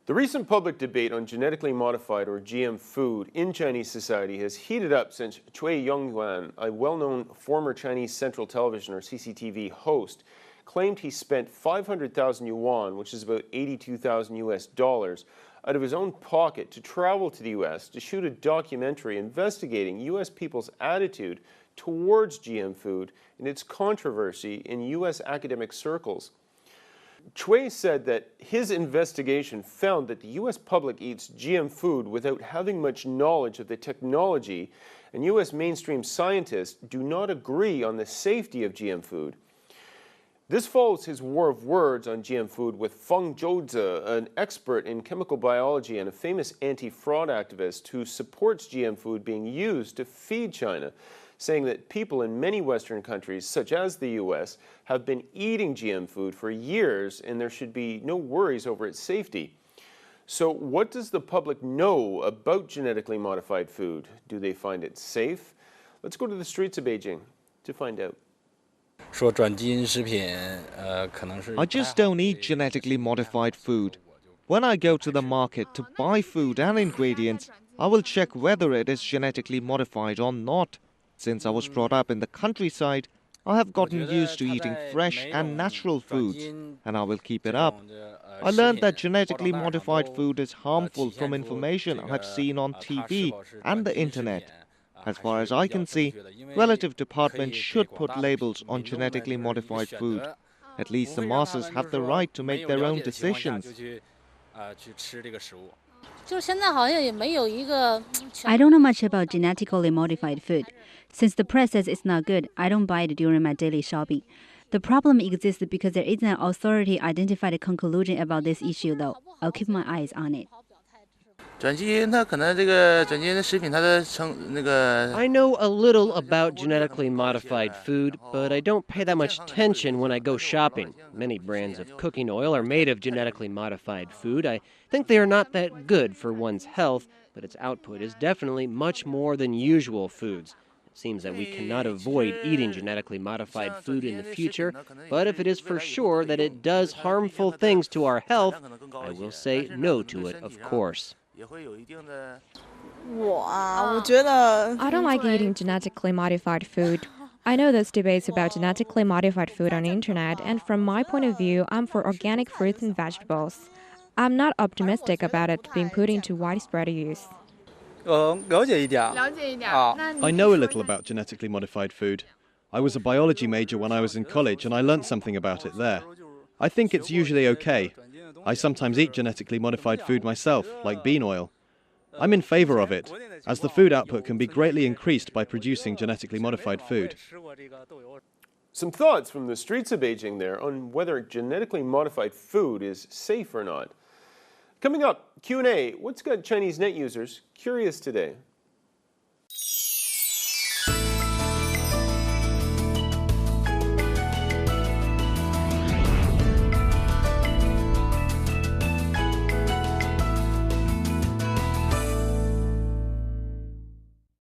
The recent public debate on genetically modified or GM food in Chinese society has heated up since Cui Yongyuan, a well-known former Chinese Central Television or CCTV host, claimed he spent 500,000 yuan, which is about 82,000 US dollars, out of his own pocket to travel to the US to shoot a documentary investigating US people's attitude towards GM food and its controversy in US academic circles. Cui said that his investigation found that the U.S. public eats GM food without having much knowledge of the technology, and U.S. mainstream scientists do not agree on the safety of GM food. This follows his war of words on GM food with Fang Zhouzi, an expert in chemical biology and a famous anti-fraud activist who supports GM food being used to feed China, saying that people in many Western countries, such as the U.S., have been eating GM food for years and there should be no worries over its safety. So what does the public know about genetically modified food? Do they find it safe? Let's go to the streets of Beijing to find out. I just don't eat genetically modified food. When I go to the market to buy food and ingredients, I will check whether it is genetically modified or not. Since I was brought up in the countryside, I have gotten used to eating fresh and natural foods, and I will keep it up. I learned that genetically modified food is harmful from information I've seen on TV and the internet. As far as I can see, relative departments should put labels on genetically modified food. At least the masses have the right to make their own decisions. I don't know much about genetically modified food. Since the press says it's not good, I don't buy it during my daily shopping. The problem exists because there isn't an authority-identified conclusion about this issue, though. I'll keep my eyes on it. I know a little about genetically modified food, but I don't pay that much attention when I go shopping. Many brands of cooking oil are made of genetically modified food. I think they are not that good for one's health, but its output is definitely much more than usual foods. It seems that we cannot avoid eating genetically modified food in the future, but if it is for sure that it does harmful things to our health, I will say no to it, of course. I don't like eating genetically modified food. I know there's debates about genetically modified food on the internet, and from my point of view, I'm for organic fruits and vegetables. I'm not optimistic about it being put into widespread use. I know a little about genetically modified food. I was a biology major when I was in college, and I learnt something about it there. I think it's usually okay. I sometimes eat genetically modified food myself, like bean oil. I'm in favor of it, as the food output can be greatly increased by producing genetically modified food. Some thoughts from the streets of Beijing there on whether genetically modified food is safe or not. Coming up, Q&A, what's got Chinese net users curious today?